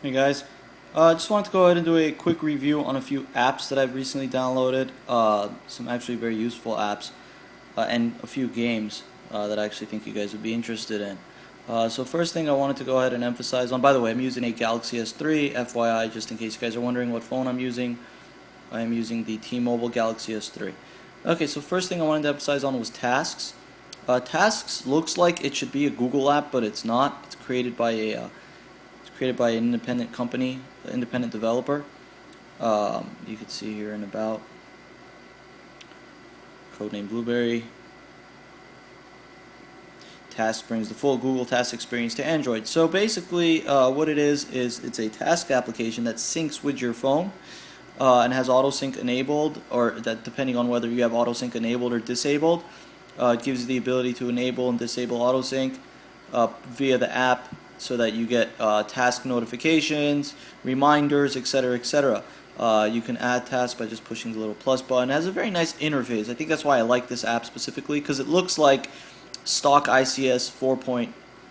Hey guys, just wanted to go ahead and do a quick review on a few apps that I've recently downloaded. Some actually very useful apps, and a few games that I actually think you guys would be interested in. So first thing I wanted to go ahead and emphasize on, by the way, I'm using a Galaxy S3, FYI, just in case you guys are wondering what phone I'm using. I am using the T-Mobile Galaxy S3. Okay, so first thing I wanted to emphasize on was Tasks. Tasks looks like it should be a Google app, but it's not. It's created by an independent company, an independent developer. You can see here in about codename Blueberry. Task brings the full Google Task experience to Android. So basically, what it is it's a task application that syncs with your phone and has autosync enabled, or that depending on whether you have autosync enabled or disabled. It gives you the ability to enable and disable autosync via the app, so that you get task notifications, reminders, etc., etc. You can add tasks by just pushing the little plus button. It has a very nice interface. I think that's why I like this app specifically, because it looks like stock ICS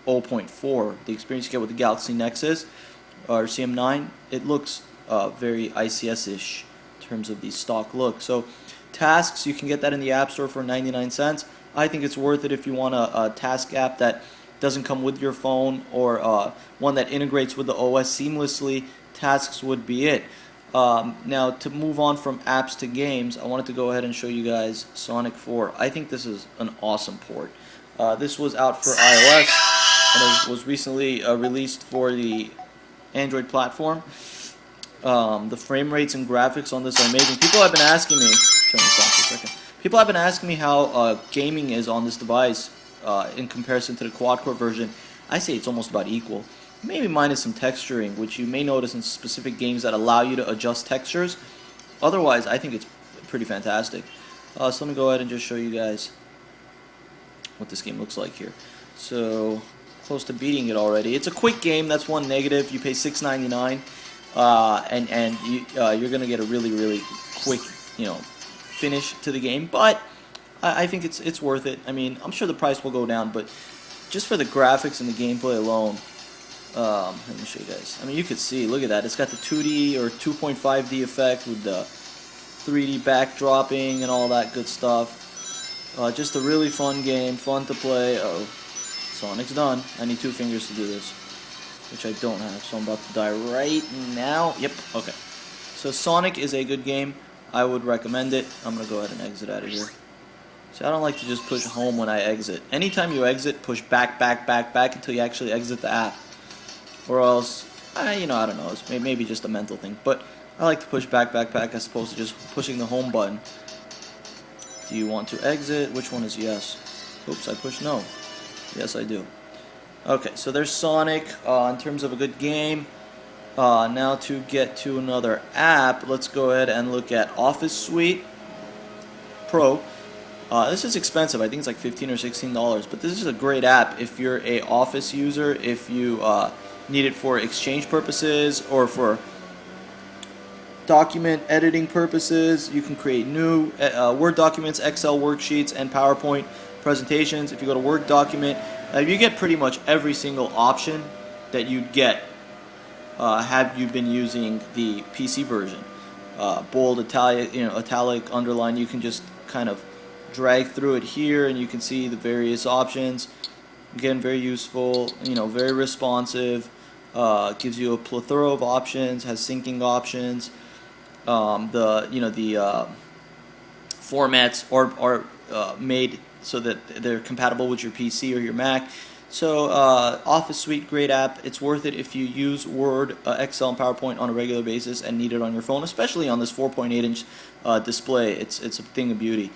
4.0.4, the experience you get with the Galaxy Nexus or CM9. It looks very ICS-ish in terms of the stock look. So tasks, you can get that in the App Store for 99 cents. I think it's worth it if you want a task app that doesn't come with your phone, or one that integrates with the OS seamlessly. Tasks would be it. Now, to move on from apps to games, I wanted to go ahead and show you guys Sonic 4. I think this is an awesome port. This was out for iOS and it was recently released for the Android platform. The frame rates and graphics on this are amazing. People have been asking me, turn this on for a second. People have been asking me how gaming is on this device in comparison to the quad-core version. I say it's almost about equal. Maybe minus some texturing, which you may notice in specific games that allow you to adjust textures. Otherwise, I think it's pretty fantastic. So let me go ahead and just show you guys what this game looks like here. So, close to beating it already. It's a quick game, that's one negative. You pay $6.99, and you're going to get a really quick, finish to the game. But I think it's worth it. I mean, I'm sure the price will go down, but just for the graphics and the gameplay alone, let me show you guys. I mean, you could see, look at that. It's got the 2D or 2.5D effect with the 3D backdropping and all that good stuff. Just a really fun game, fun to play. Oh, Sonic's done. I need 2 fingers to do this, which I don't have, so I'm about to die right now. Yep, okay. So Sonic is a good game. I would recommend it. I'm going to go ahead and exit out of here. So I don't like to just push home when I exit. Anytime you exit, push back until you actually exit the app. Or else, I don't know, it's maybe just a mental thing. But I like to push back as opposed to just pushing the home button. Do you want to exit? Which one is yes? Oops, I pushed no. Yes, I do. Okay, so there's Sonic in terms of a good game. Now to get to another app, let's go ahead and look at OfficeSuite Pro. This is expensive. I think it's like $15 or $16, but this is a great app if you're a Office user, if you need it for exchange purposes or for document editing purposes. You can create new Word documents, Excel worksheets, and PowerPoint presentations. If you go to Word document, you get pretty much every single option that you'd get had you been using the PC version. Bold, italic, underline. You can just kind of drag through it here, and you can see the various options. Again, very useful. Very responsive. Gives you a plethora of options. Has syncing options. The formats are made so that they're compatible with your PC or your Mac. So Office Suite, great app. It's worth it if you use Word, Excel, and PowerPoint on a regular basis and need it on your phone, especially on this 4.8-inch display. It's a thing of beauty.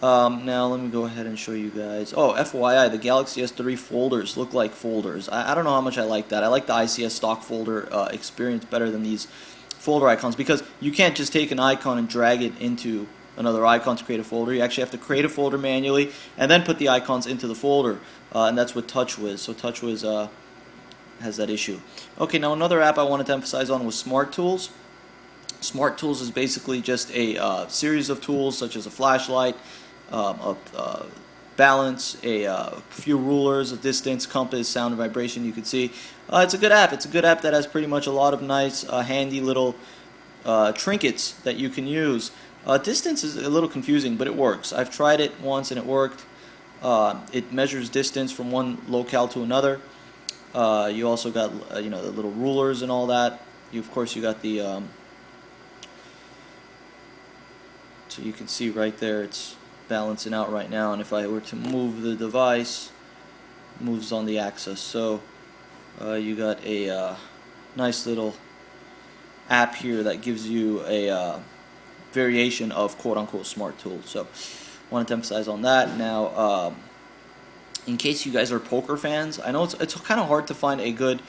Now let me go ahead and show you guys. Oh, FYI, the Galaxy S3 folders look like folders. I don't know how much I like that. I like the ICS stock folder experience better than these folder icons, because you can't just take an icon and drag it into another icon to create a folder. You actually have to create a folder manually and then put the icons into the folder, and that's with TouchWiz. So TouchWiz has that issue. Okay, now another app I wanted to emphasize on was Smart Tools. Smart Tools is basically just a series of tools such as a flashlight, a balance, a few rulers, a distance, compass, sound, and vibration. You can see it's a good app. It's a good app that has pretty much a lot of nice, handy little trinkets that you can use. Distance is a little confusing, but it works. I've tried it once and it worked. It measures distance from one locale to another. You also got the little rulers and all that. Of course you got the so you can see right there it's balancing out right now, and if I were to move the device, it moves on the axis. So you got a nice little app here that gives you a variation of quote-unquote smart tools. So wanted to emphasize on that. Now in case you guys are poker fans, I know it's kind of hard to find a good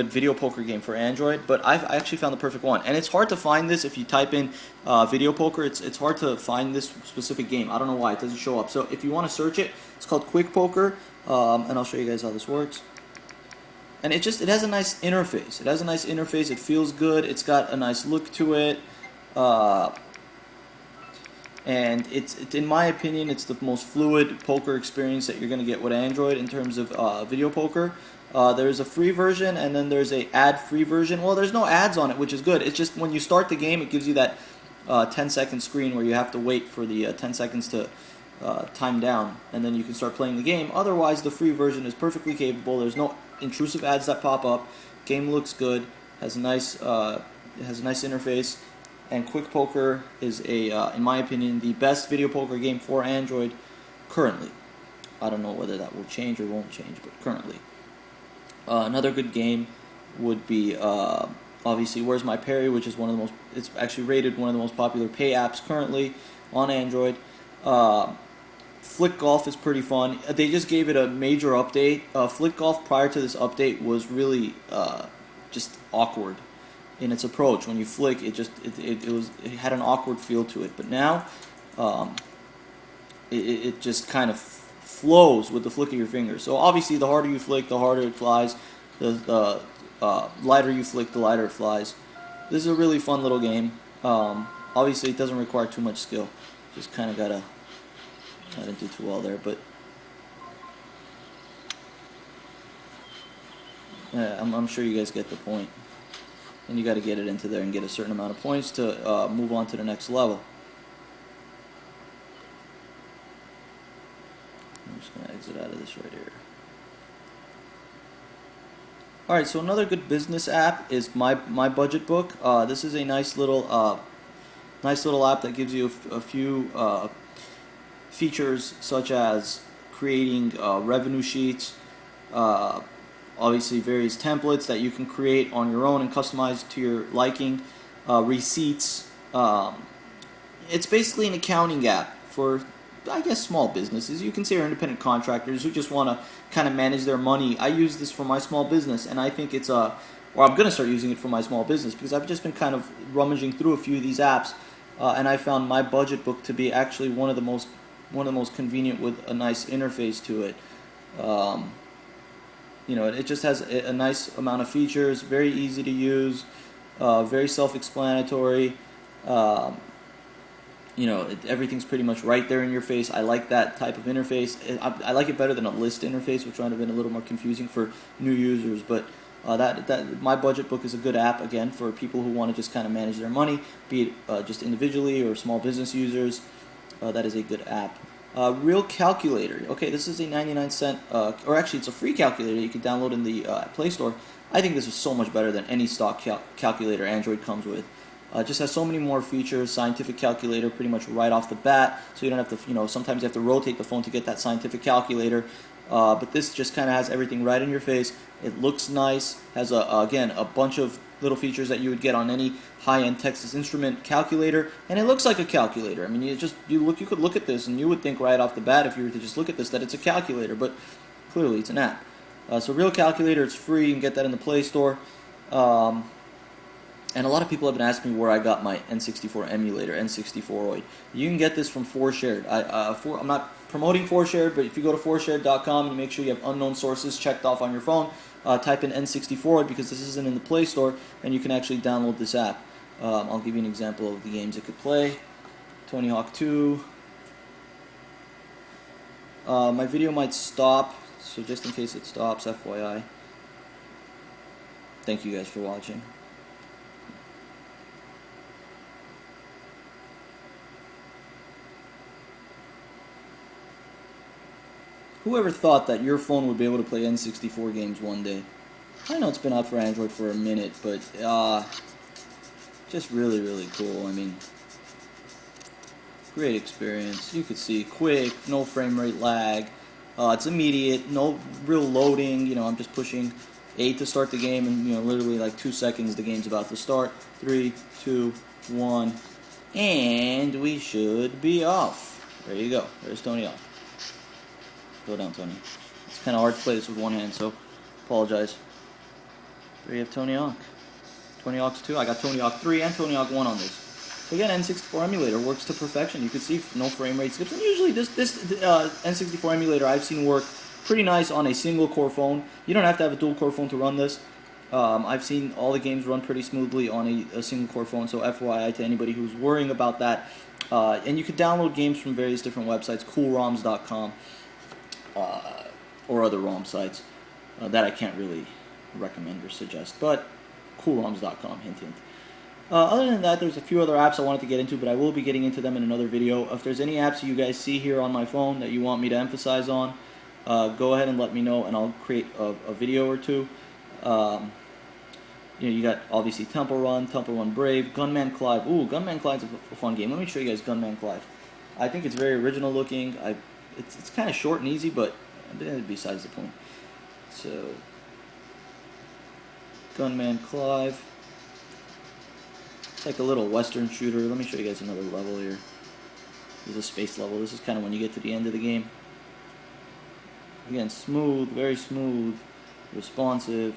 video poker game for Android, but I actually found the perfect one. And it's hard to find this if you type in video poker. It's hard to find this specific game. I don't know why it doesn't show up. So if you want to search it, it's called QuickPoker, and I'll show you guys how this works. And it has a nice interface. It has a nice interface. It feels good. It's got a nice look to it. And it's in my opinion, it's the most fluid poker experience that you're going to get with Android in terms of video poker. There's a free version, and then there's a ad-free version. Well, there's no ads on it, which is good. It's just when you start the game, it gives you that 10-second screen where you have to wait for the 10 seconds to time down, and then you can start playing the game. Otherwise, the free version is perfectly capable. There's no intrusive ads that pop up. Game looks good. Has a nice interface. And QuickPoker is in my opinion, the best video poker game for Android currently. I don't know whether that will change or won't change, but currently. Another good game would be obviously Where's My Parry, which is it's actually rated one of the most popular pay apps currently on Android. Flick Golf is pretty fun. They just gave it a major update. Flick Golf prior to this update was really just awkward in its approach. When you flick, it had an awkward feel to it. But now, it just kind of flows with the flick of your fingers. So obviously, the harder you flick, the harder it flies. The lighter you flick, the lighter it flies. This is a really fun little game. Obviously, it doesn't require too much skill. Just kind of gotta. I didn't do too well there, but yeah, I'm sure you guys get the point. And you got to get it into there and get a certain amount of points to move on to the next level. I'm just going to exit out of this right here. Alright, so another good business app is My Budget Book. This is a nice little app that gives you a few features, such as creating revenue sheets, obviously various templates that you can create on your own and customize to your liking, receipts. It's basically an accounting app for, I guess, small businesses. You can say, or independent contractors who just want to kind of manage their money. I use this for my small business, and I think it's or I'm going to start using it for my small business, because I've just been kind of rummaging through a few of these apps, and I found My Budget Book to be actually one of the most convenient, with a nice interface to it. It just has a nice amount of features, very easy to use, very self-explanatory. Everything's pretty much right there in your face. I like that type of interface. I like it better than a list interface, which might have been a little more confusing for new users. But that My Budget Book is a good app, again, for people who want to just kind of manage their money, be it just individually or small business users. That is a good app. RealCalculator. Okay, this is a 99-cent, or actually it's a free calculator you can download in the Play Store. I think this is so much better than any stock calculator Android comes with. Just has so many more features. Scientific calculator pretty much right off the bat, so you don't have to, sometimes you have to rotate the phone to get that scientific calculator. But this just kind of has everything right in your face. It looks nice. Has again a bunch of little features that you would get on any high-end Texas Instrument calculator, and it looks like a calculator. I mean, you could look at this and you would think right off the bat, if you were to just look at this, that it's a calculator, but clearly it's an app. So RealCalculator, it's free. You can get that in the Play Store. And a lot of people have been asking me where I got my N64 emulator, N64oid. You can get this from 4Shared. I'm not promoting 4Shared, but if you go to 4Shared.com and you make sure you have unknown sources checked off on your phone, type in N64oid, because this isn't in the Play Store, and you can actually download this app. I'll give you an example of the games it could play. Tony Hawk 2. My video might stop, so just in case it stops, FYI. Thank you guys for watching. Whoever thought that your phone would be able to play N64 games one day? I know it's been out for Android for a minute, but just really, really cool. I mean, great experience. You could see quick, no frame rate lag. It's immediate, no real loading. You know, I'm just pushing A to start the game, and literally like 2 seconds, the game's about to start. 3, 2, 1, and we should be off. There you go. There's Tony Hawk. Go down, Tony. It's kind of hard to play this with one hand, so apologize. There you have Tony Hawk. Tony Hawk's 2. I got Tony Hawk 3 and Tony Hawk 1 on this. So again, N64 emulator works to perfection. You can see no frame rate skips, and usually this N64 emulator I've seen work pretty nice on a single core phone. You don't have to have a dual core phone to run this. I've seen all the games run pretty smoothly on a single core phone, so FYI to anybody who's worrying about that. And you can download games from various different websites, coolroms.com, or other ROM sites that I can't really recommend or suggest, but coolroms.com, hint hint. Other than that, there's a few other apps I wanted to get into, but I will be getting into them in another video. If there's any apps you guys see here on my phone that you want me to emphasize on, go ahead and let me know, and I'll create a video or two. You got obviously Temple Run Brave, Gunman Clive. Ooh, Gunman Clive's a fun game. Let me show you guys Gunman Clive. I think it's very original looking. It's kind of short and easy, but besides the point. So, Gunman Clive. It's like a little western shooter. Let me show you guys another level here. This is a space level. This is kind of when you get to the end of the game. Again, smooth, very smooth, responsive.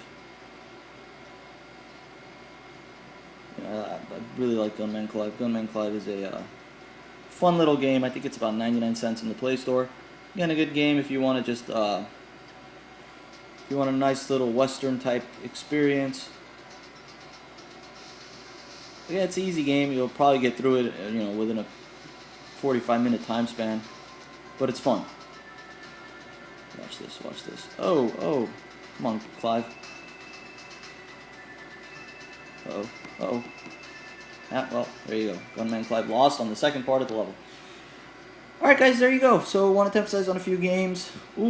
I really like Gunman Clive. Gunman Clive is a fun little game. I think it's about 99 cents in the Play Store. Again, a good game if you want to just, if you want a nice little western type experience. Yeah, it's an easy game. You'll probably get through it, within a 45-minute time span. But it's fun. Watch this, watch this. Oh. Come on, Clive. Uh-oh. Yeah, well, there you go. Gunman Clive lost on the second part of the level. Alright, guys, there you go. So, wanted to emphasize on a few games. Ooh.